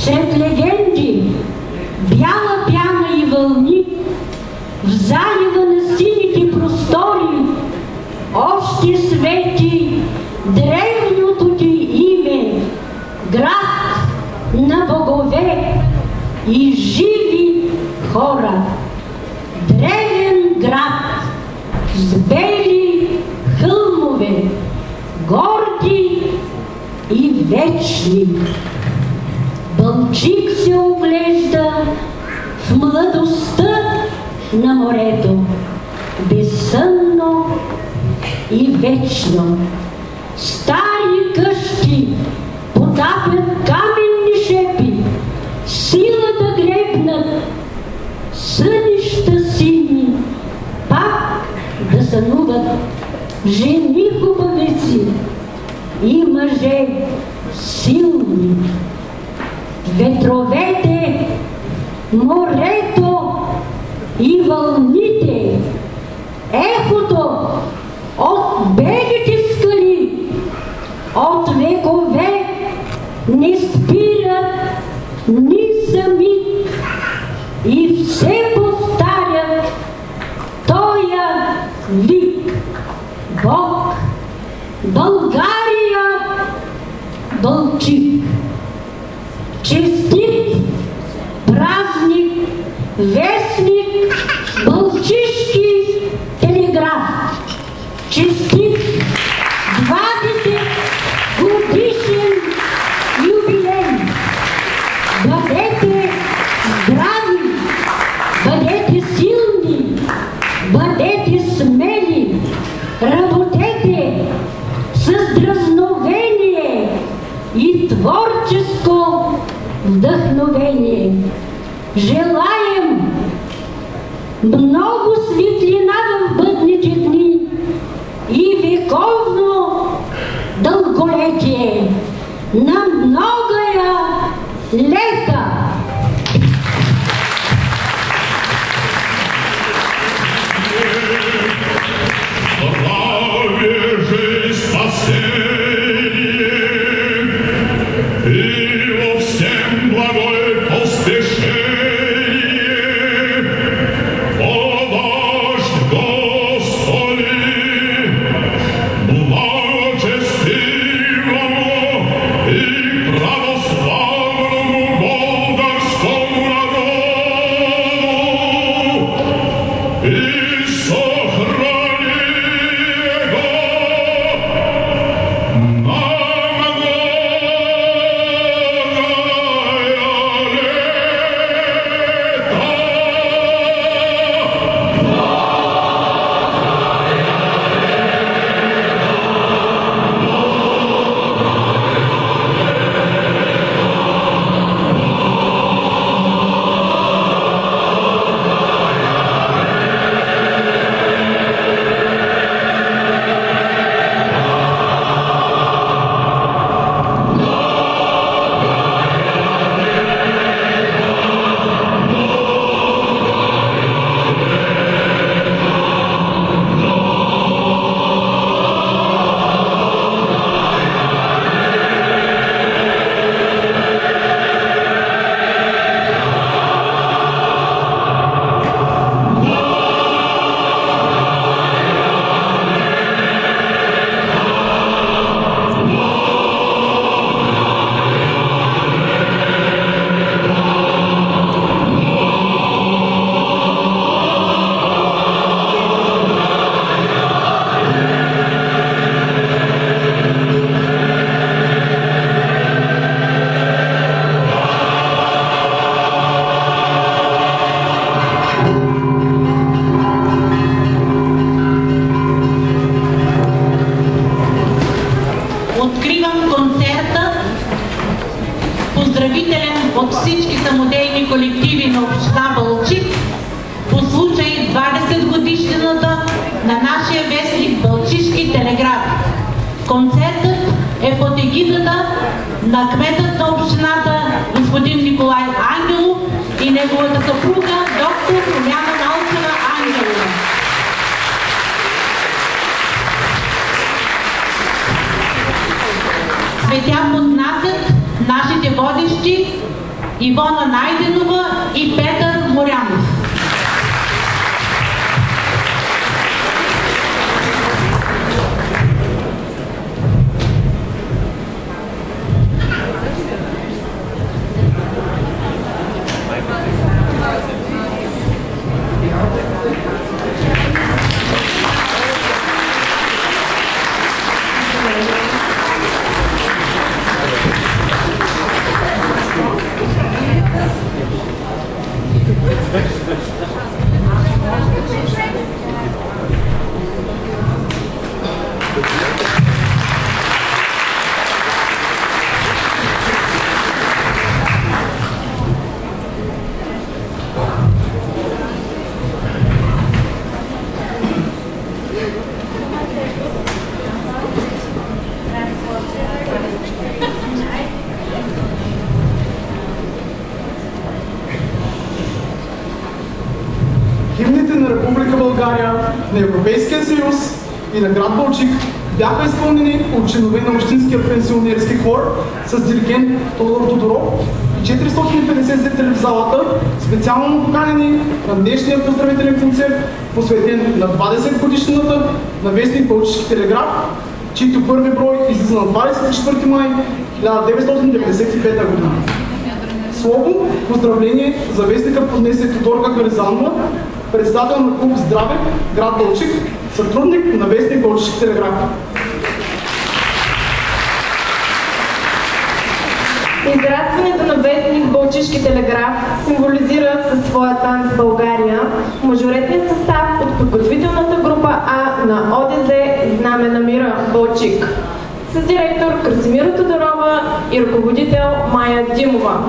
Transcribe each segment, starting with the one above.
Сред легенди, бяла пяна и вълни, в залива на сините простори, още свети древното ти име, град на богове и живи хора. Древен град с бели хълмове, горди и вечни. Балчик се оглежда в младостта на морето, безсънно и вечно. Стари къщи потапят каменни шепи, силата гребнат, сънища сини, пак да сънуват жени хубавици и мъже силни. Ветровете, морето и вълните, ехото от белите скали, от векове не спират ни за миг и все повтарят тоя вик. Бог, България, Балчик. Честит празник, вестник, Балчишки телеграф. Честит 20-годишен юбилей. Бъдете здрави, бъдете силни, бъдете смели, работете с дразновение и творческо вдъхновение. Желаем много светлина в бъдните дни и вековно дълголетие на многая лета. от всички самодейни колективи на община Балчик по случай 20 годишнината на нашия вестник Балчишки телеграф. Концертът е под егидата на кметът на общината господин Николай Ангелов и неговата съпруга доктор Руляна Налчева Ангелова. Цветя поднасят нашите водещи Ивона Найденова и Петър Морянов. Химните на Република България, на Европейския съюз и на град Балчик бяха изпълнени от членове на Общинския пенсионерски хор с диригент Тодор Тодоров и 450 зрители в залата, специално поканени на днешния поздравителен концерт, посветен на 20 годишнината на вестник Балчишки телеграф, чийто първи брой излиза на 24 май 1995 година. Слово поздравление за вестника поднесе Тодорка Харизанова, председател на клуб Здраве, град Балчик, сътрудник на вестник Балчишки телеграф. Израстването на вестник Балчишки телеграф символизира със своя танц България мажоретният състав от подготвителната група А на ОДЗ Знаме на мира Балчик с директор Красимира Тодорова и ръководител Майя Димова.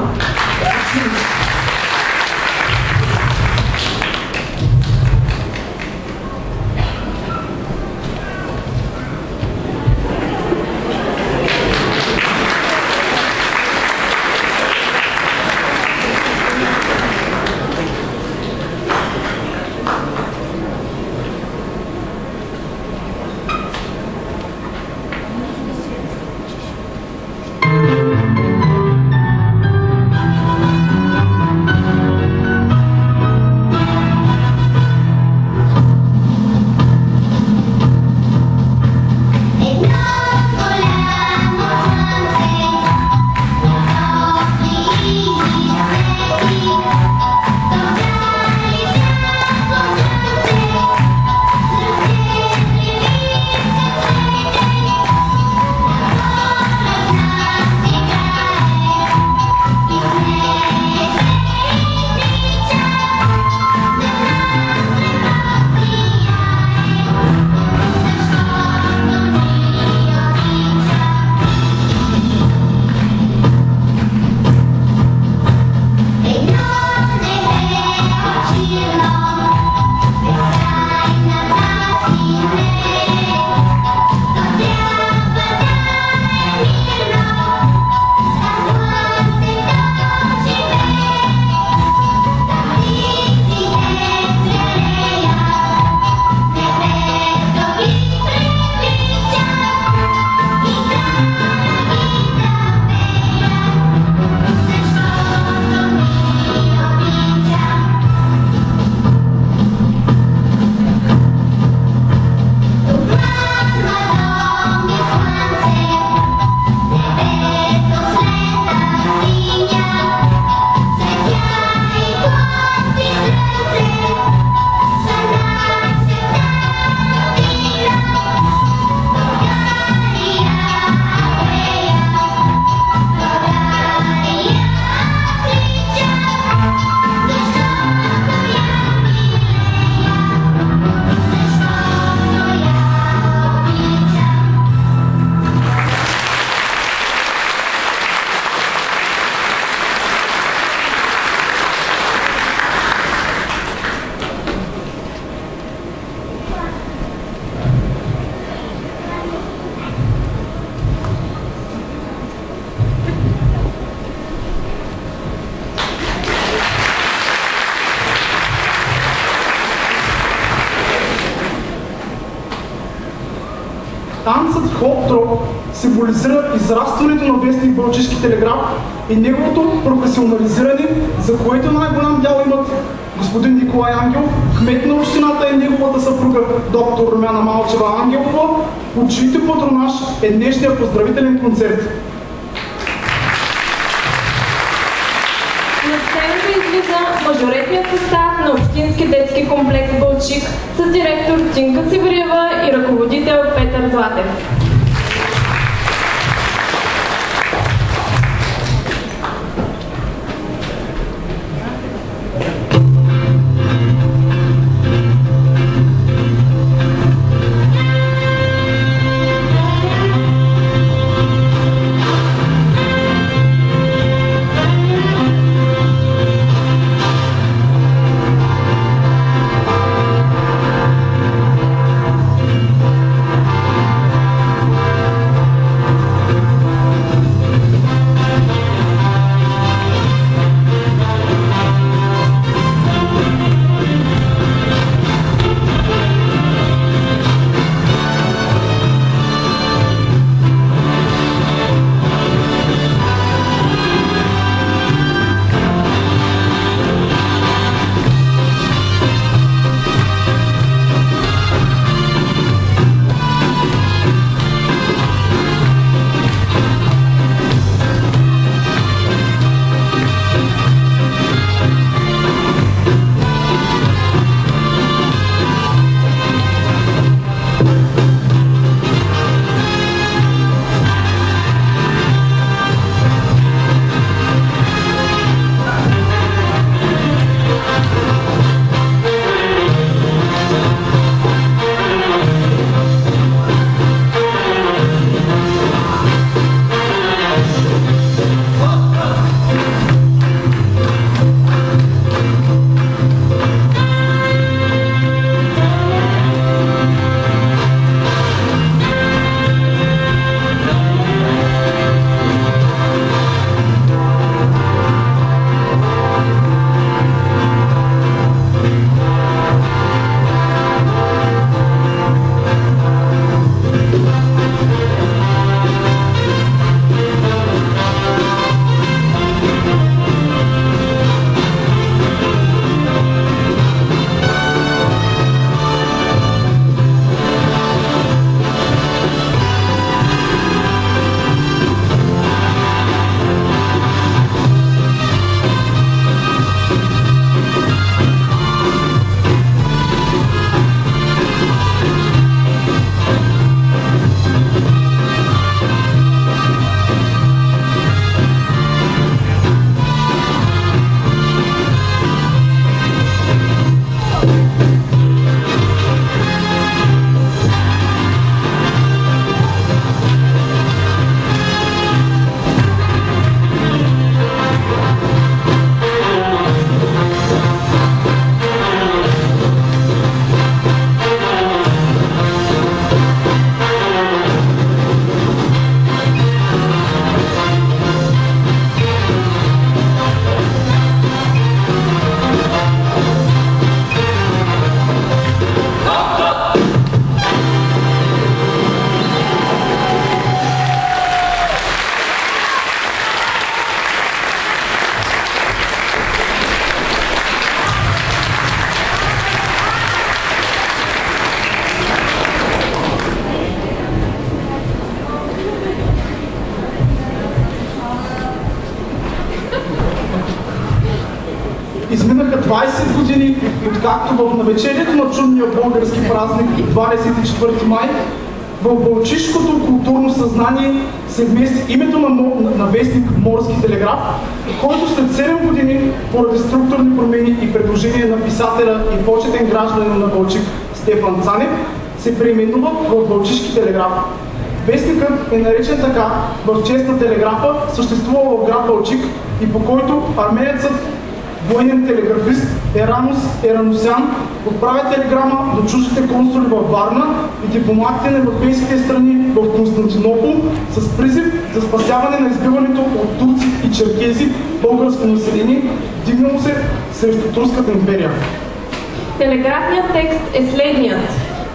Танцът хоп-троп символизира израстването на вестник Балчишки телеграф и неговото професионализиране, за което най-голям дял имат господин Николай Ангелов, кмет на общината, и неговата съпруга доктор Румяна Малчева Ангелова, от чието патронаж е днешния поздравителен концерт. На сцената излиза мажоретният състав на Общински детски комплекс Балчик с директор Тинка Севриева и ръководител Петър Златев. Изминаха 20 години, откакто в навечерието на чудния български празник 24 май в балчишкото културно съзнание се вмести името на вестник Морски телеграф, който след 7 години поради структурни промени и предложение на писателя и почетен гражданин на Балчик Стефан Цанев се преименува в Балчишки телеграф. Вестникът е наречен така в чест на телеграфа, съществувал в град Балчик и по който арменецът военен телеграфист Еранус Еранусян отправя телеграма до чуждите консули във Варна и дипломатите на европейските страни в Константинопол с призив за спасяване на избиването от турци и черкези българско население, дигнало се срещу Турската империя. Телеграфният текст е следният.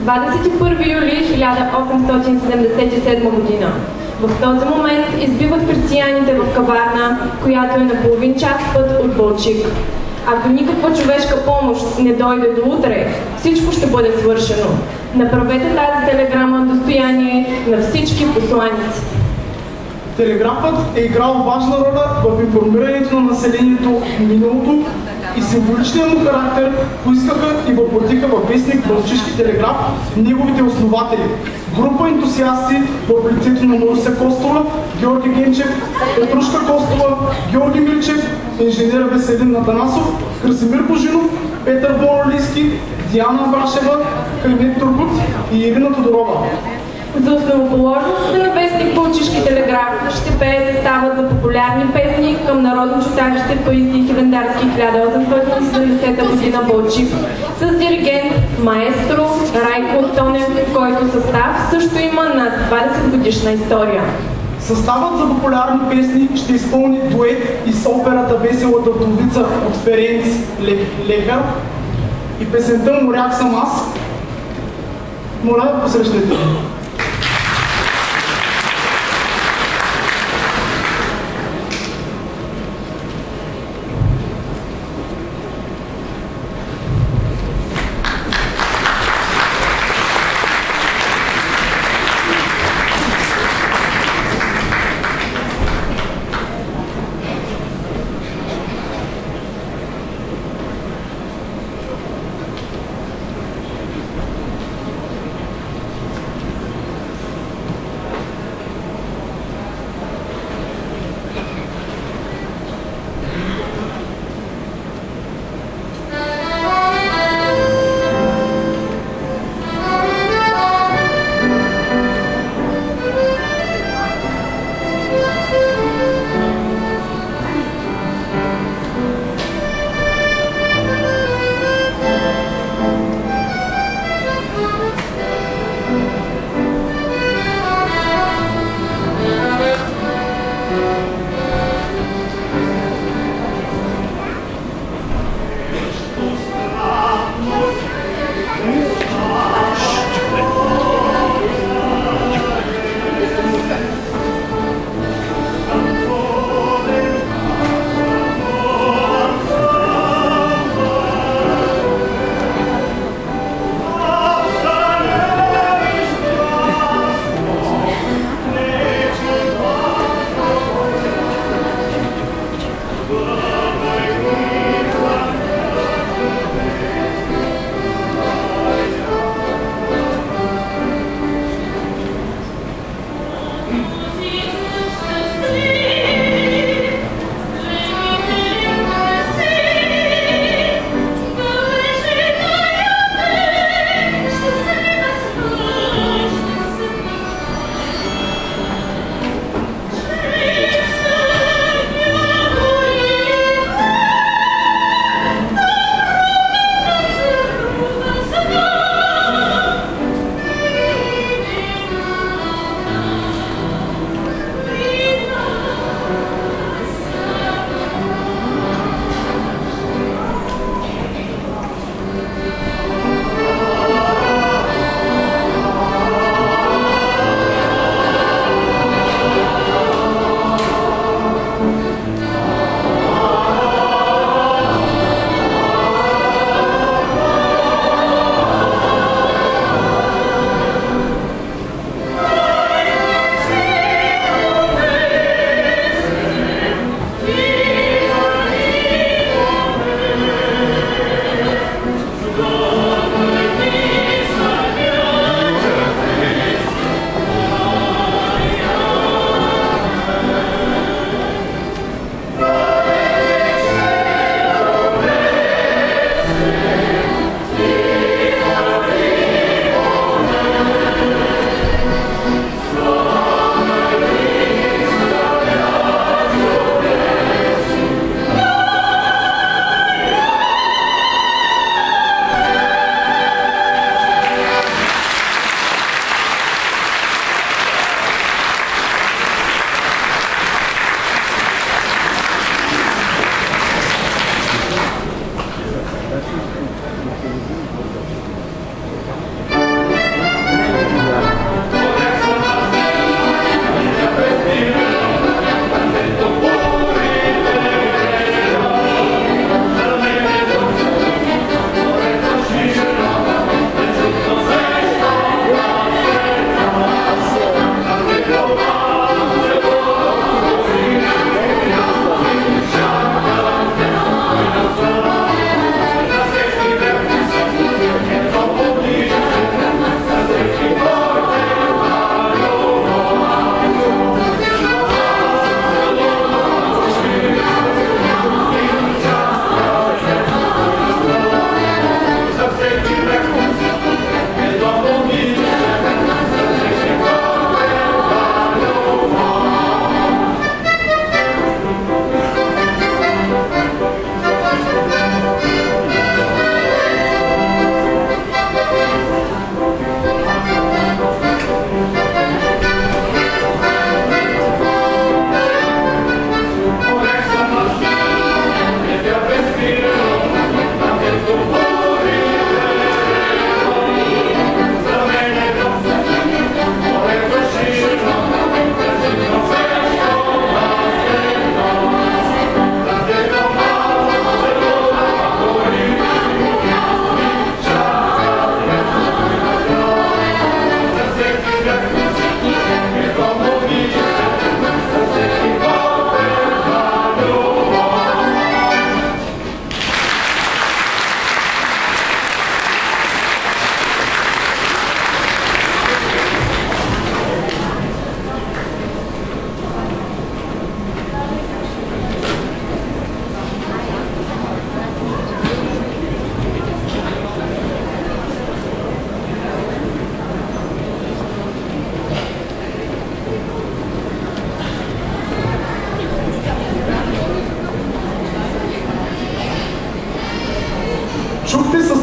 21 юли 1877 година. В този момент избиват християните в каварна, която е на половин час път от Балчик. Ако никаква човешка помощ не дойде до утре, всичко ще бъде свършено. Направете тази телеграма достояние на всички посланици. Телеграфът е играл важна роля в информирането на населението в миналото и символичният му характер поискаха и въплатиха във вестник Балчишки телеграф неговите основатели. Група ентусиасти в лицето на Маруся Костова, Георги Генчев, Петрушка Костова, Георги Мирчев, инженер Веселин Атанасов, Красимир Божинов, Петър Боралийски, Диана Брашева, Каймет Тургут и Ирина Тодорова. За основоположниците на вестник Балчишки телеграф ще пее съставът за популярни песни към народно читалище Паисий Хилендарски 1870 година Балчик с диригент маестро Райко Тонев, който състав също има над 20 годишна история. Съставът за популярни песни ще изпълни дует и с операта Веселата вдовица от Ференц Лехар и песента Моряк съм аз. Моля да посрещнете.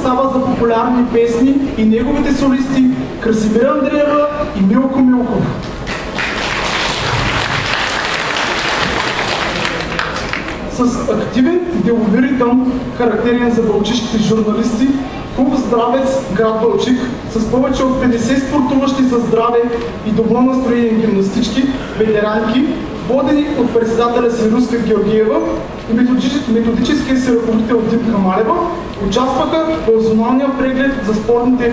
състава за популярни песни и неговите солисти Красимира Андреева и Милко Милков. С активен и делови ритъм, характерен за балчишките журналисти, клуб Здравец, град Балчик, с повече от 50 спортуващи за здраве и добро настроение гимнастички, ветеранки, водени от председателя си Руска Георгиева и методическия си ръководител Димка Малева, участваха в зоналния преглед за спортните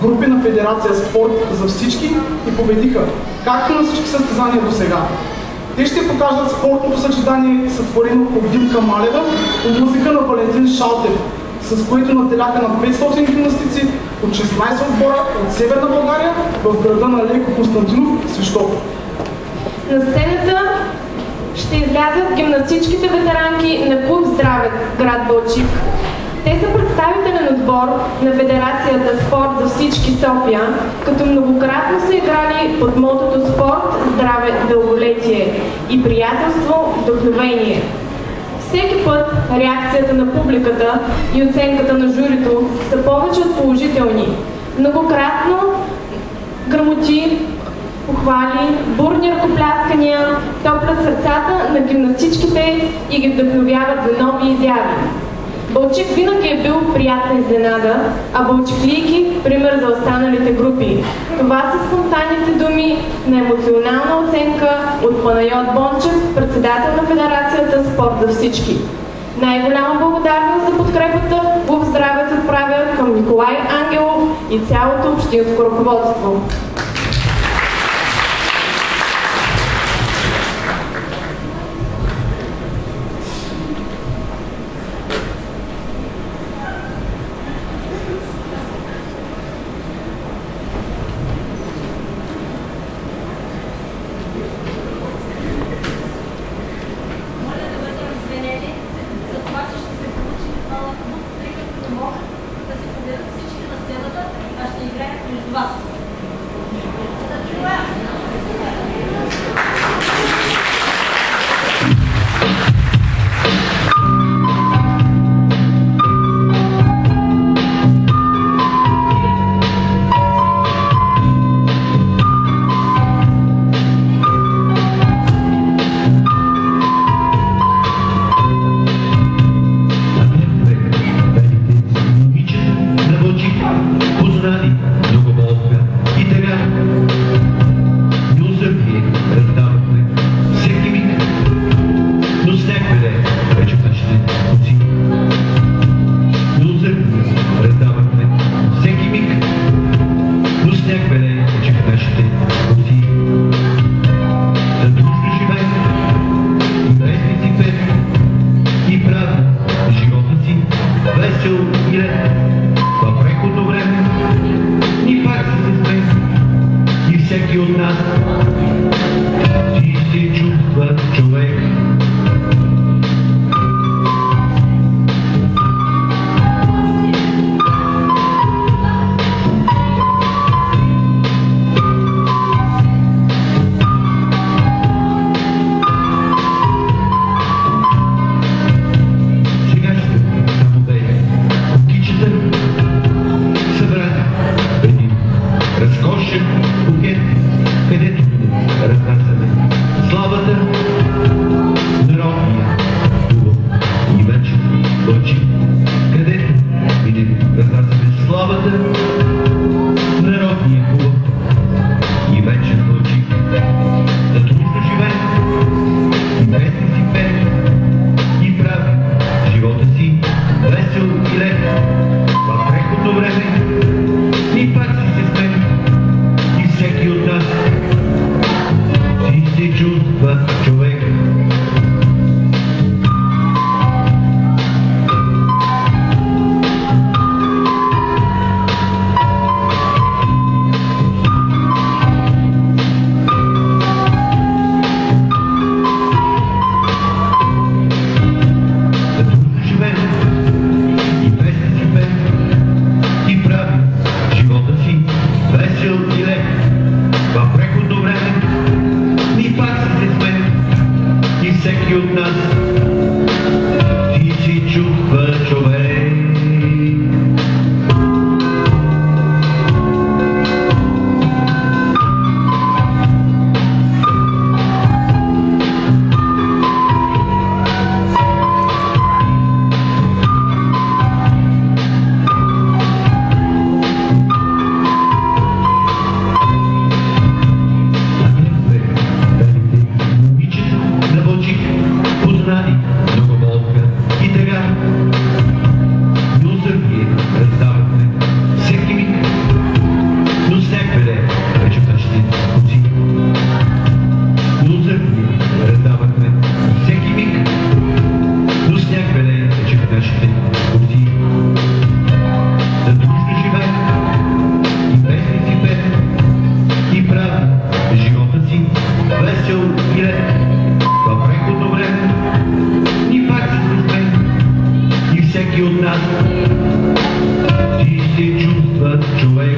групи на Федерация Спорт за всички и победиха, както на всички състезания до сега. Те ще покажат спортното съчетание, сътворено от Димка Малева по музика на Валентин Шалтев, с което наделяха на 500 гимнастици от 16 отбора от Северна България в града на Леко Константинов, Свищов. На сцената ще излязат гимнастичките ветеранки на клуб Здравец, град Балчик. Те са представителен отбор на Федерацията Спорт за всички София, като многократно са играли под мотото Спорт, здраве, дълголетие и приятелство, вдъхновение. Всеки път реакцията на публиката и оценката на журито са повече от положителни. Многократно грамоти, похвали, бурни ръкопляскания топлят сърцата на гимнастичките и ги вдъхновяват за нови изяви. Балчик винаги е бил приятна изненада, а балчиклийки – пример за останалите групи. Това са спонтанните думи на емоционална оценка от Панайот Бончев, председател на Федерацията Спорт за всички. Най-голяма благодарност за подкрепата клуб Здравец отправя към Николай Ангелов и цялото общинско ръководство. всеки от нас. Ти се чувства човек.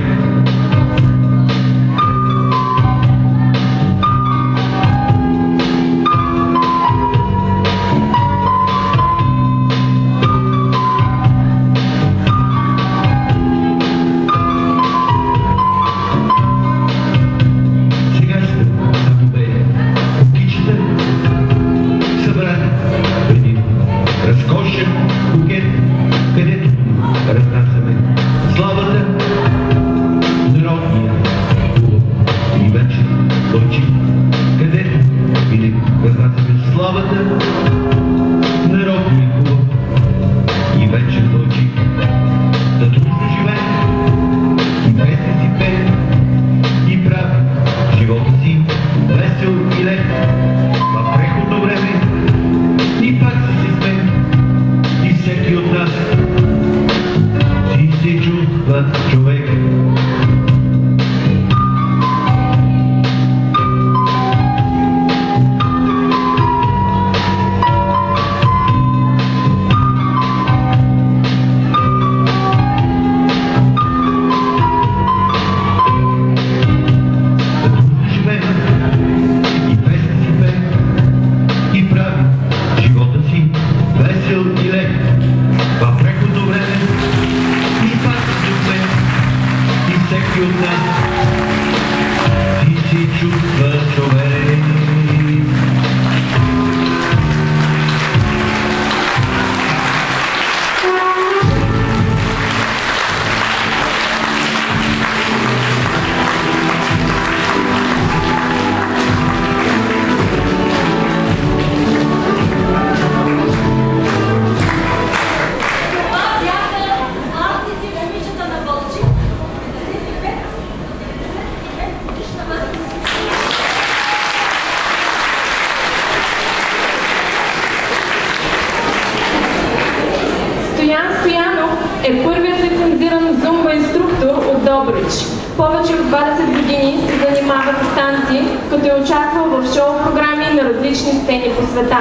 Е първият лицензиран зумба инструктор от Добрич. Повече от 20 години се занимава с танци, като е участвал в шоу-програми на различни сцени по света.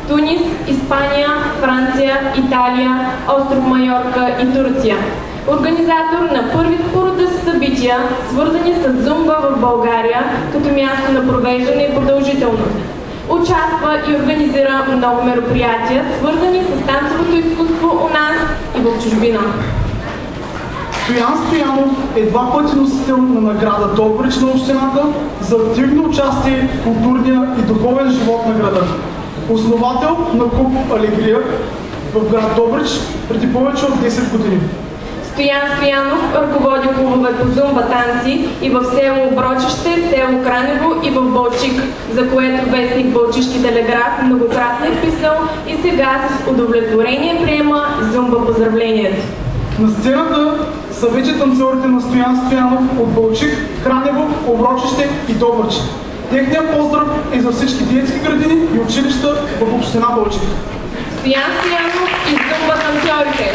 Тунис, Испания, Франция, Италия, остров Майорка и Турция. Организатор на първите по рода си събития, свързани с зумба в България, като място на провеждане и продължителност. Участва и организира много мероприятия, свързани с танцовото изкуство у нас и в чужбина. Стоян Стоянов е 2 пъти носител на награда Добрич на общината за активно участие в културния и духовен живот на града. Основател на клуб Алегрия в град Добрич преди повече от 10 години. Стоян Стоянов ръководи клубове по зумба танци и в село Оброчище, село Кранево и в Балчик, за което вестник Балчишки телеграф многократно е писал и сега с удовлетворение приема зумба поздравлението. На сцената са вече танцорите на Стоян Стоянов от Балчик, Кранево, Оброчище и Добрич. Техният поздрав е за всички детски градини и училища в община Балчик. Стоян Стоянов и зумба танцорите.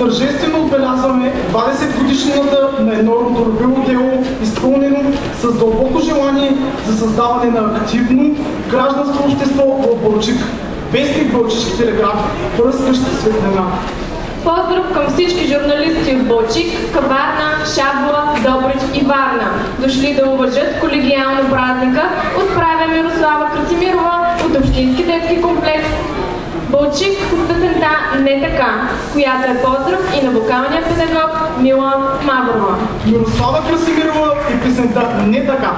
тържествено отбелязваме 20 годишнината на едно родолюбиво дело, изпълнено с дълбоко желание за създаване на активно гражданско общество в Балчик. Вестник Балчишки телеграф, пръскаща светлина. Поздрав към всички журналисти от Балчик, Каварна, Шабла, Добрич и Варна, дошли да уважат колегиално празника, отправя Мирослава Красимирова от Общински детски комплекс Балчик с песента "Не така", която е поздрав и на вокалния педагог Мила Маврова. Мирослава Красимирова и песента "Не така".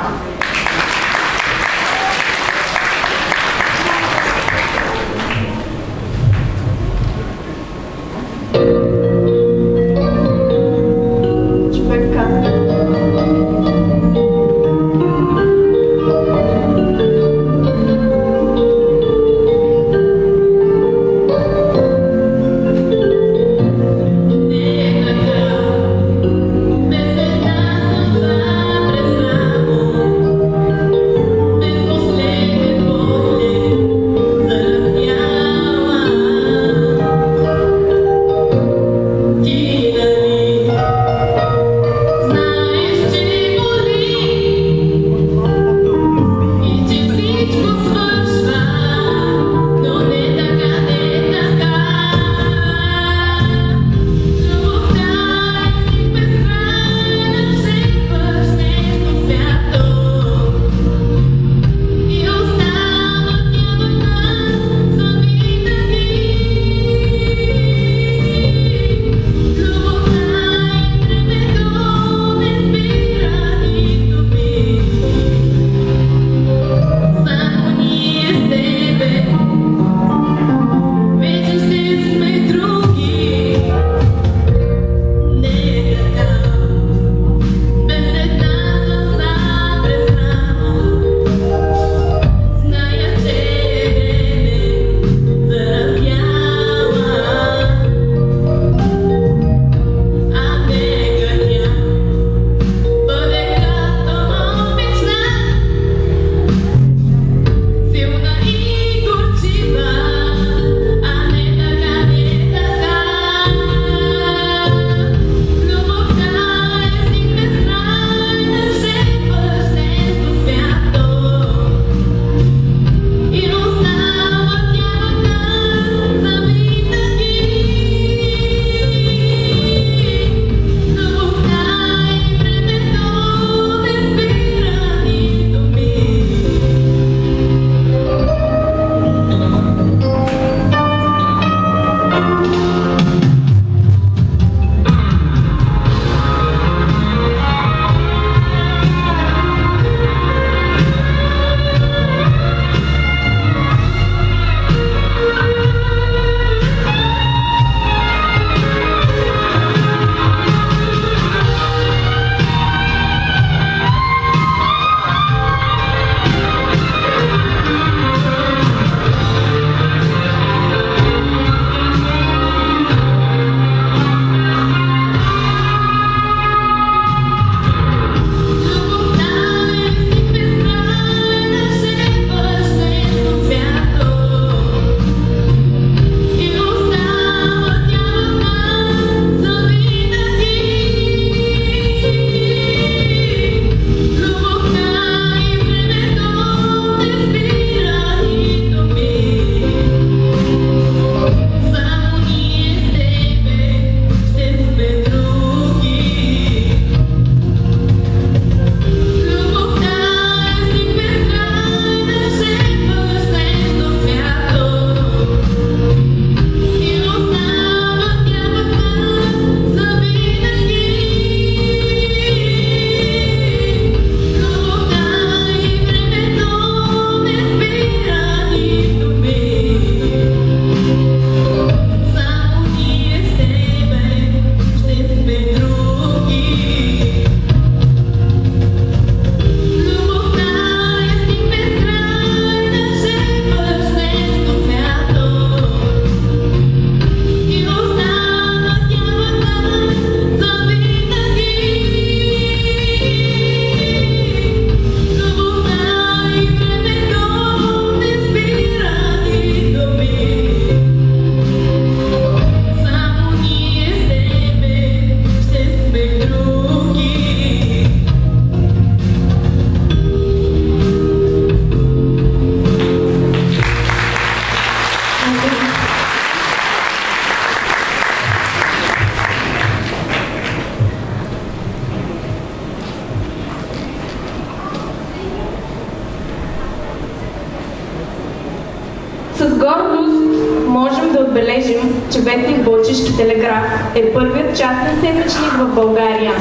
отбележим, че вестник Балчишки телеграф е първият частен седмичник в България,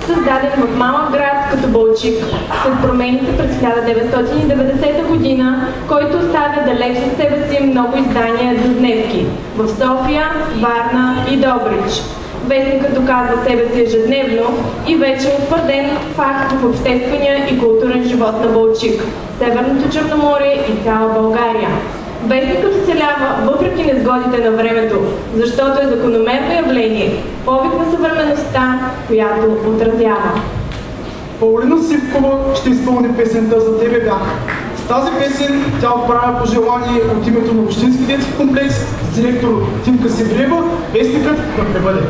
създаден в малък град като Балчик, след промените през 1990 година, който оставя далеч от себе си много издания еднодневки в София, Варна и Добрич. Вестникът доказва себе си ежедневно и вече е утвърден факт в обществения и културен живот на Балчик, Северното Черноморие и цяла България. Вестникът оцелява въпреки незгодите на времето, защото е закономерно явление, повик на съвременността, която отразява. Паулина Сивкова ще изпълни песента "За тебе бях". С тази песен тя отправя пожелание от името на Общински детски комплекс с директор Тимка Севлева, вестникът да пребъде.